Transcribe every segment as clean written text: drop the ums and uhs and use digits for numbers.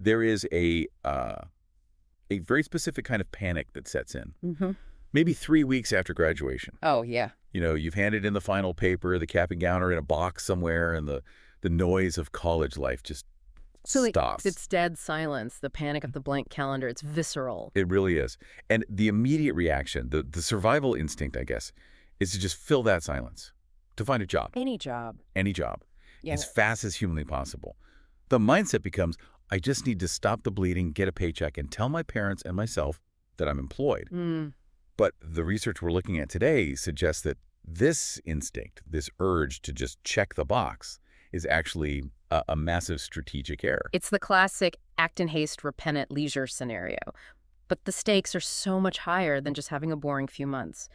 there is a very specific kind of panic that sets in. Mm-hmm. Maybe 3 weeks after graduation. Oh, yeah. You know, you've handed in the final paper, the cap and gown are in a box somewhere, and the noise of college life just stops. It's dead silence, the panic of the blank calendar. It's visceral. It really is. And the immediate reaction, the survival instinct, I guess, is to just fill that silence, to find a job. Any job. Any job. Yeah. As fast as humanly possible. The mindset becomes, I just need to stop the bleeding, get a paycheck, and tell my parents and myself that I'm employed. Mm. But the research we're looking at today suggests that this instinct, this urge to just check the box, is actually a massive strategic error. It's the classic act in haste, repent at leisure scenario. But the stakes are so much higher than just having a boring few months.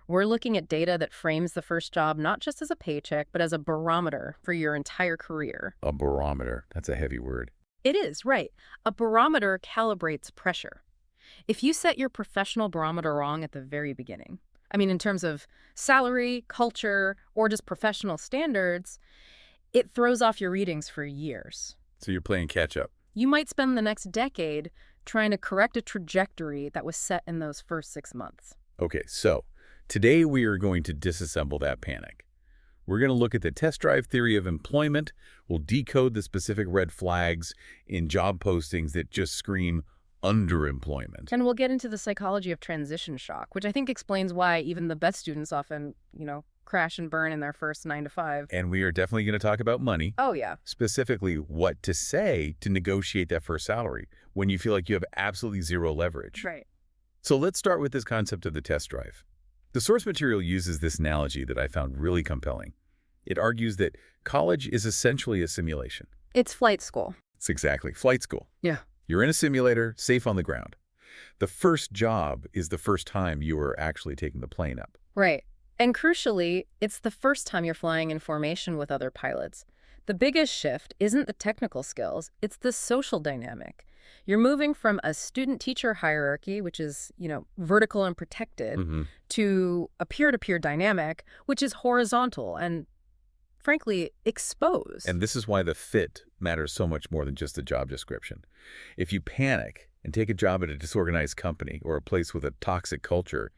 We're looking at data that frames the first job not just as a paycheck, but as a barometer for your entire career. A barometer. That's a heavy word. It is, right. A barometer calibrates pressure. If you set your professional barometer wrong at the very beginning, I mean, in terms of salary, culture, or just professional standards, it throws off your readings for years. So you're playing catch up. You might spend the next decade trying to correct a trajectory that was set in those first 6 months. Okay, so today we are going to disassemble that panic. We're going to look at the test drive theory of employment. We'll decode the specific red flags in job postings that just scream underemployment. And we'll get into the psychology of transition shock, which I think explains why even the best students often, crash and burn in their first 9 to 5. And we are definitely going to talk about money. Oh, yeah. Specifically, what to say to negotiate that first salary when you feel like you have absolutely zero leverage. Right. So let's start with this concept of the test drive. The source material uses this analogy that I found really compelling. It argues that college is essentially a simulation. It's flight school. It's exactly flight school. Yeah. You're in a simulator, safe on the ground. The first job is the first time you are actually taking the plane up. Right. And crucially, it's the first time you're flying in formation with other pilots. The biggest shift isn't the technical skills, it's the social dynamic. You're moving from a student-teacher hierarchy, which is, vertical and protected, to a peer-to-peer dynamic, which is horizontal and, frankly, exposed. And this is why the fit matters so much more than just the job description. If you panic and take a job at a disorganized company or a place with a toxic culture,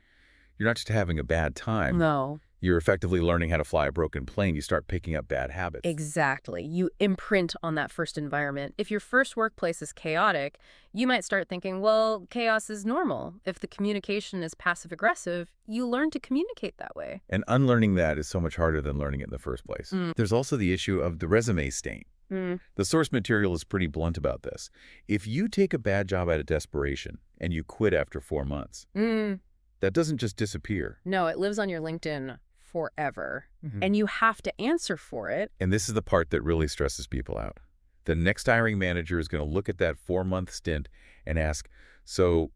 you're not just having a bad time. No. You're effectively learning how to fly a broken plane. You start picking up bad habits. Exactly. You imprint on that first environment. If your first workplace is chaotic, you might start thinking, well, chaos is normal. If the communication is passive-aggressive, you learn to communicate that way. And unlearning that is so much harder than learning it in the first place. There's also the issue of the resume stain. The source material is pretty blunt about this. If you take a bad job out of desperation and you quit after 4 months, that doesn't just disappear. No, it lives on your LinkedIn forever. And you have to answer for it. And this is the part that really stresses people out. The next hiring manager is going to look at that 4-month stint and ask, so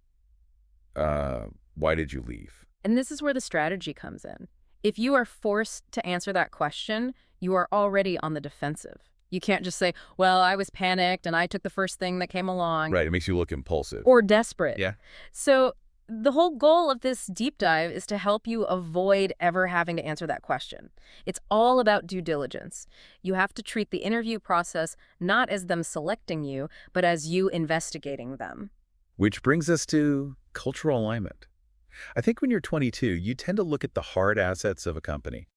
why did you leave? And this is where the strategy comes in. If you are forced to answer that question, you are already on the defensive. You can't just say, well, I was panicked and I took the first thing that came along. Right. It makes you look impulsive. Or desperate. Yeah. So the whole goal of this deep dive is to help you avoid ever having to answer that question. It's all about due diligence. You have to treat the interview process not as them selecting you, but as you investigating them. Which brings us to cultural alignment. I think when you're 22, you tend to look at the hard assets of a company.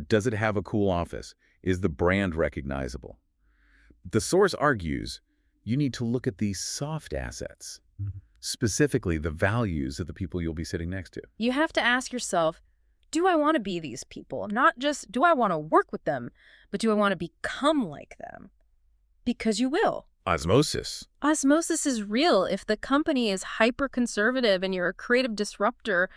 Does it have a cool office? Is the brand recognizable? The source argues you need to look at these soft assets. Specifically the values of the people you'll be sitting next to. You have to ask yourself, do I want to be these people? Not just do I want to work with them, but do I want to become like them? Because you will. Osmosis. Osmosis is real. If the company is hyper-conservative and you're a creative disruptor,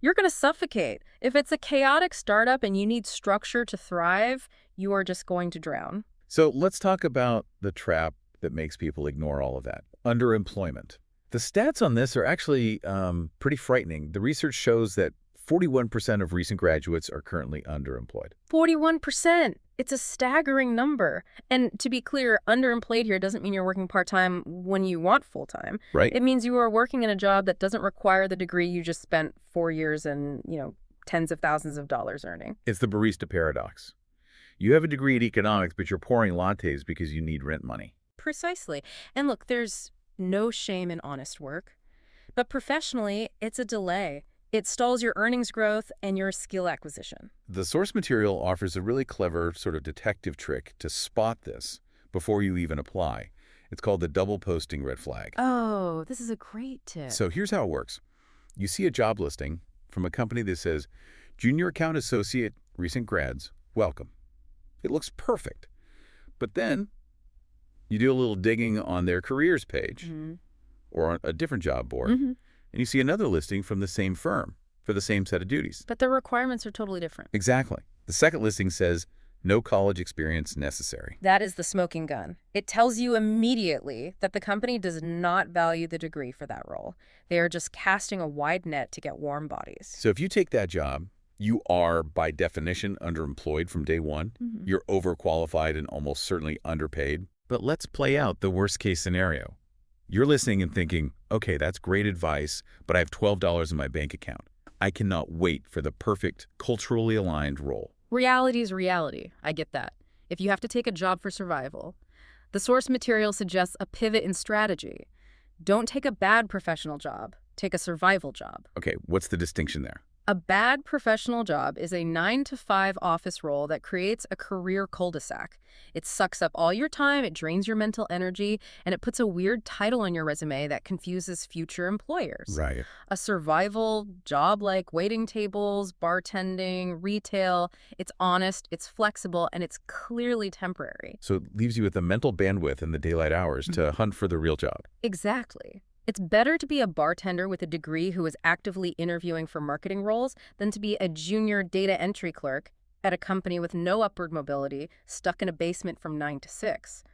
you're going to suffocate. If it's a chaotic startup and you need structure to thrive, you are just going to drown. So let's talk about the trap that makes people ignore all of that. Underemployment. The stats on this are actually pretty frightening. The research shows that 41% of recent graduates are currently underemployed. 41%. It's a staggering number. And to be clear, underemployed here doesn't mean you're working part-time when you want full-time. Right. It means you are working in a job that doesn't require the degree you just spent 4 years and, tens of thousands of dollars earning. It's the barista paradox. You have a degree in economics, but you're pouring lattes because you need rent money. Precisely. And look, there's no shame in honest work. But professionally, it's a delay. It stalls your earnings growth and your skill acquisition. The source material offers a really clever sort of detective trick to spot this before you even apply. It's called the double posting red flag. Oh, this is a great tip. So here's how it works. You see a job listing from a company that says, Junior Account Associate, recent grads, welcome. It looks perfect. But then you do a little digging on their careers page or on a different job board, and you see another listing from the same firm for the same set of duties. But the requirements are totally different. Exactly. The second listing says, no college experience necessary. That is the smoking gun. It tells you immediately that the company does not value the degree for that role. They are just casting a wide net to get warm bodies. So if you take that job, you are, by definition, underemployed from day one. You're overqualified and almost certainly underpaid. But let's play out the worst-case scenario. You're listening and thinking, okay, that's great advice, but I have $12 in my bank account. I cannot wait for the perfect, culturally aligned role. Reality is reality. I get that. If you have to take a job for survival, the source material suggests a pivot in strategy. Don't take a bad professional job. Take a survival job. Okay, what's the distinction there? A bad professional job is a 9-to-5 office role that creates a career cul-de-sac. It sucks up all your time, it drains your mental energy, and it puts a weird title on your resume that confuses future employers. Right. A survival job like waiting tables, bartending, retail, it's honest, it's flexible, and it's clearly temporary. So it leaves you with the mental bandwidth in the daylight hours to hunt for the real job. Exactly. It's better to be a bartender with a degree who is actively interviewing for marketing roles than to be a junior data entry clerk at a company with no upward mobility, stuck in a basement from 9 to 6.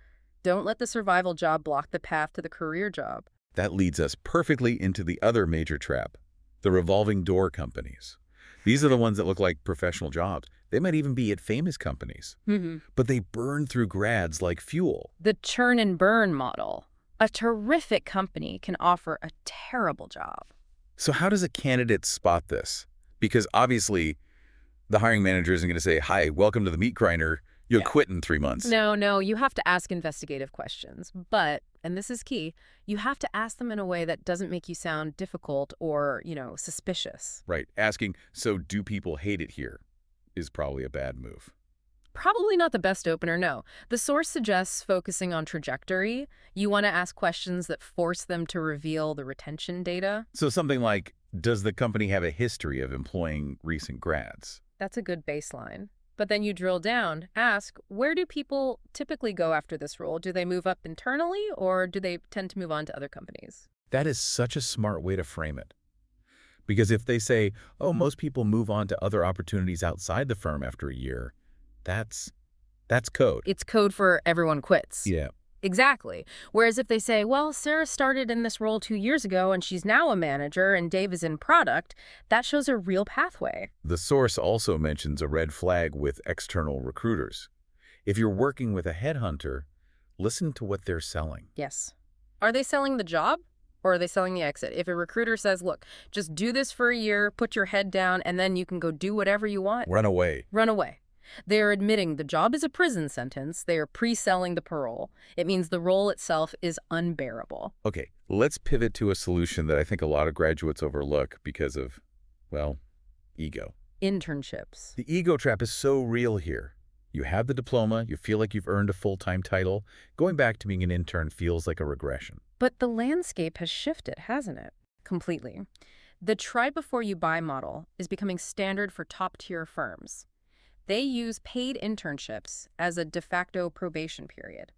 Don't let the survival job block the path to the career job. That leads us perfectly into the other major trap, the revolving door companies. These are the ones that look like professional jobs. They might even be at famous companies, but they burn through grads like fuel. The churn and burn model. A terrific company can offer a terrible job. So how does a candidate spot this? Because obviously, the hiring manager isn't going to say, hi, welcome to the meat grinder. You'll quit in 3 months. No, you have to ask investigative questions. But, and this is key, you have to ask them in a way that doesn't make you sound difficult or, suspicious. Right. Asking, so do people hate it here, is probably a bad move. Probably not the best opener, no. The source suggests focusing on trajectory. You want to ask questions that force them to reveal the retention data. So something like, does the company have a history of employing recent grads? That's a good baseline. But then you drill down, ask, where do people typically go after this role? Do they move up internally or do they tend to move on to other companies? That is such a smart way to frame it. Because if they say, oh, most people move on to other opportunities outside the firm after a year, that's code. It's code for everyone quits. Yeah. Exactly. Whereas if they say, well, Sarah started in this role 2 years ago and she's now a manager and Dave is in product, that shows a real pathway. The source also mentions a red flag with external recruiters. If you're working with a headhunter, listen to what they're selling. Yes. Are they selling the job or are they selling the exit? If a recruiter says, look, just do this for a year, put your head down, and then you can go do whatever you want. Run away. Run away. They are admitting the job is a prison sentence. They are pre-selling the parole. It means the role itself is unbearable. Okay, let's pivot to a solution that I think a lot of graduates overlook because of, well, ego. Internships. The ego trap is so real here. You have the diploma, you feel like you've earned a full-time title. Going back to being an intern feels like a regression. But the landscape has shifted, hasn't it? Completely. The try-before-you-buy model is becoming standard for top-tier firms. They use paid internships as a de facto probation period.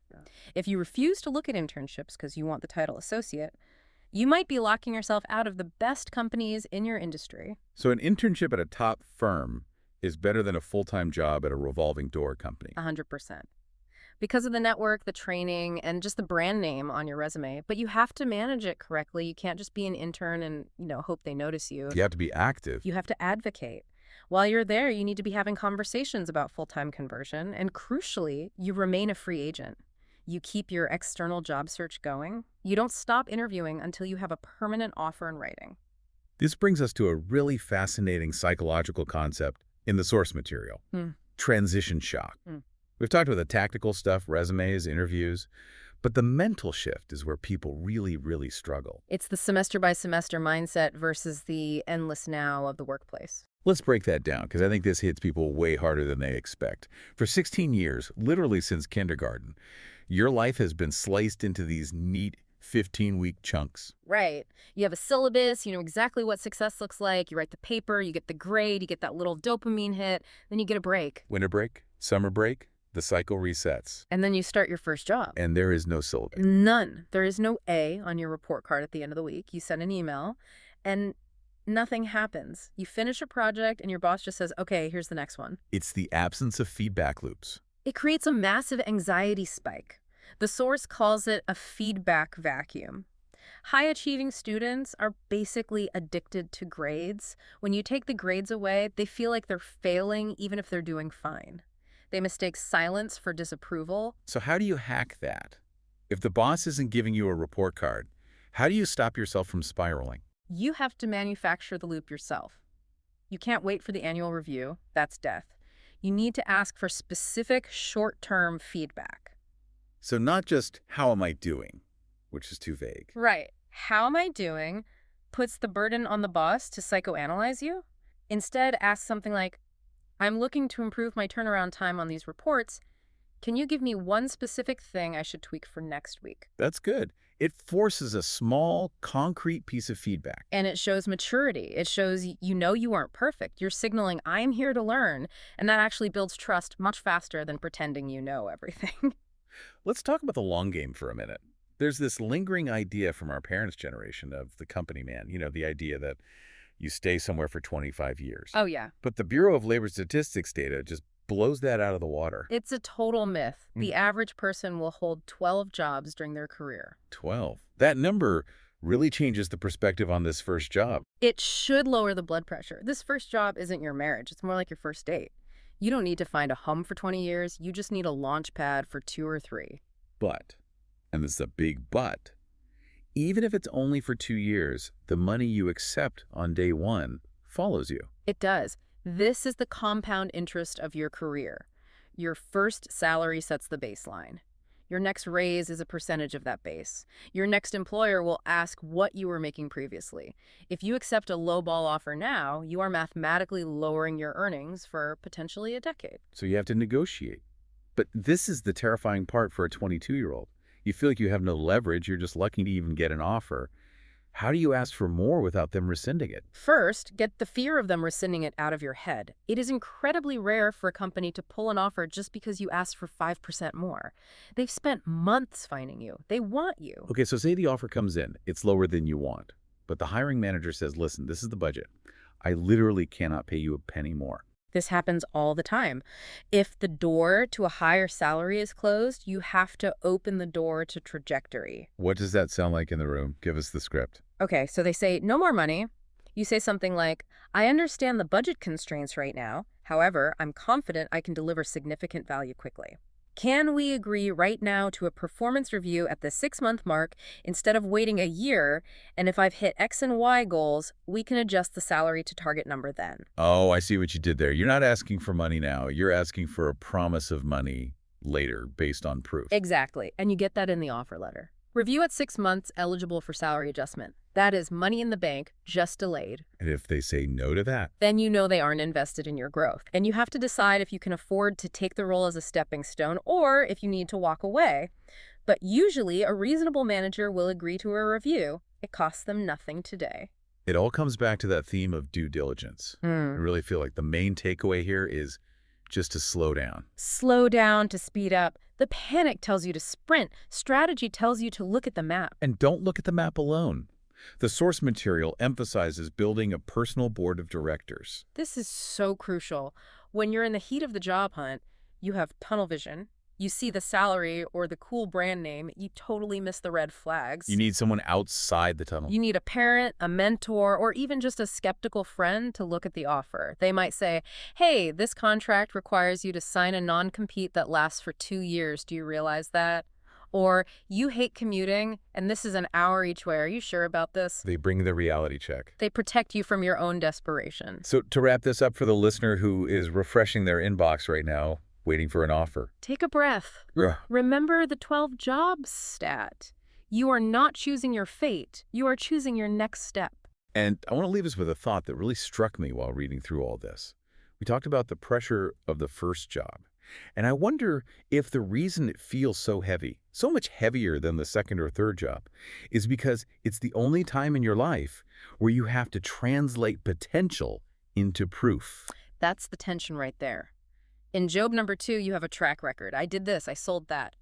If you refuse to look at internships because you want the title associate, you might be locking yourself out of the best companies in your industry. So an internship at a top firm is better than a full-time job at a revolving door company. 100%. Because of the network, the training, and just the brand name on your resume. But you have to manage it correctly. You can't just be an intern and, hope they notice you. You have to be active. You have to advocate. While you're there, you need to be having conversations about full-time conversion, and crucially, you remain a free agent. You keep your external job search going. You don't stop interviewing until you have a permanent offer in writing. This brings us to a really fascinating psychological concept in the source material, transition shock. We've talked about the tactical stuff, resumes, interviews, But the mental shift is where people really, really struggle. It's the semester by semester mindset versus the endless now of the workplace. Let's break that down, because I think this hits people way harder than they expect. For 16 years, literally since kindergarten, your life has been sliced into these neat 15-week chunks. Right. You have a syllabus, you know exactly what success looks like, you write the paper, you get the grade, you get that little dopamine hit, then you get a break. Winter break, summer break, the cycle resets. And then you start your first job. And there is no syllabus. None. There is no A on your report card at the end of the week. You send an email, and nothing happens. You finish a project, and your boss just says, okay, here's the next one. It's the absence of feedback loops. It creates a massive anxiety spike. The source calls it a feedback vacuum. High-achieving students are basically addicted to grades. When you take the grades away, they feel like they're failing even if they're doing fine. They mistake silence for disapproval. So how do you hack that? If the boss isn't giving you a report card, how do you stop yourself from spiraling? You have to manufacture the loop yourself. You can't wait for the annual review. That's death. You need to ask for specific short-term feedback. So not just, how am I doing, which is too vague. Right. How am I doing puts the burden on the boss to psychoanalyze you. Instead, ask something like, I'm looking to improve my turnaround time on these reports. Can you give me one specific thing I should tweak for next week? That's good. It forces a small, concrete piece of feedback. And it shows maturity. It shows you know you aren't perfect. You're signaling, I'm here to learn. And that actually builds trust much faster than pretending you know everything. Let's talk about the long game for a minute. There's this lingering idea from our parents' generation of the company man, you know, the idea that you stay somewhere for 25 years. Oh, yeah. But the Bureau of Labor Statistics data just blows that out of the water. It's a total myth. The average person will hold 12 jobs during their career. 12. That number really changes the perspective on this first job. It should lower the blood pressure. This first job isn't your marriage. It's more like your first date. You don't need to find a home for 20 years. You just need a launch pad for 2 or 3. But, and this is a big but, even if it's only for 2 years, the money you accept on day one follows you. It does. This is the compound interest of your career. Your first salary sets the baseline. Your next raise is a percentage of that base. Your next employer will ask what you were making previously. If you accept a lowball offer now, you are mathematically lowering your earnings for potentially a decade. So you have to negotiate. But this is the terrifying part for a 22-year-old. You feel like you have no leverage. You're just lucky to even get an offer. How do you ask for more without them rescinding it? First, get the fear of them rescinding it out of your head. It is incredibly rare for a company to pull an offer just because you asked for 5% more. They've spent months finding you. They want you. Okay, so say the offer comes in. It's lower than you want. But the hiring manager says, listen, this is the budget. I literally cannot pay you a penny more. This happens all the time. If the door to a higher salary is closed, you have to open the door to trajectory. What does that sound like in the room? Give us the script. Okay, so they say, no more money. You say something like, I understand the budget constraints right now. However, I'm confident I can deliver significant value quickly. Can we agree right now to a performance review at the 6-month mark instead of waiting a year? And if I've hit X and Y goals, we can adjust the salary to target number then. Oh, I see what you did there. You're not asking for money now. You're asking for a promise of money later based on proof. Exactly. And you get that in the offer letter. Review at 6 months, eligible for salary adjustment. That is money in the bank, just delayed. And if they say no to that? Then you know they aren't invested in your growth. And you have to decide if you can afford to take the role as a stepping stone or if you need to walk away. But usually, a reasonable manager will agree to a review. It costs them nothing today. It all comes back to that theme of due diligence. I really feel like the main takeaway here is just to slow down. Slow down to speed up. The panic tells you to sprint. Strategy tells you to look at the map. And don't look at the map alone. The source material emphasizes building a personal board of directors. This is so crucial. When you're in the heat of the job hunt, you have tunnel vision. You see the salary or the cool brand name, you totally miss the red flags. You need someone outside the tunnel. You need a parent, a mentor, or even just a skeptical friend to look at the offer. They might say, hey, this contract requires you to sign a non-compete that lasts for 2 years. Do you realize that? Or, you hate commuting, and this is an hour each way. Are you sure about this? They bring the reality check. They protect you from your own desperation. So to wrap this up for the listener who is refreshing their inbox right now, waiting for an offer. Take a breath. Ugh. Remember the 12 jobs stat. You are not choosing your fate. You are choosing your next step. And I want to leave us with a thought that really struck me while reading through all this. We talked about the pressure of the first job. And I wonder if the reason it feels so heavy, so much heavier than the second or third job, is because it's the only time in your life where you have to translate potential into proof. That's the tension right there. In job number 2, you have a track record. I did this, I sold that.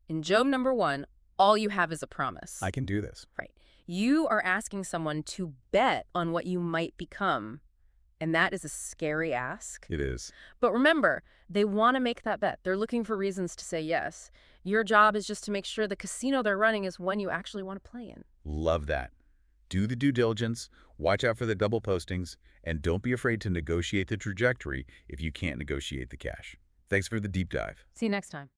In job number 1, all you have is a promise. I can do this. Right. You are asking someone to bet on what you might become. And that is a scary ask. It is. But remember, they want to make that bet. They're looking for reasons to say yes. Your job is just to make sure the casino they're running is one you actually want to play in. Love that. Do the due diligence, watch out for the double postings, and don't be afraid to negotiate the trajectory if you can't negotiate the cash. Thanks for the deep dive. See you next time.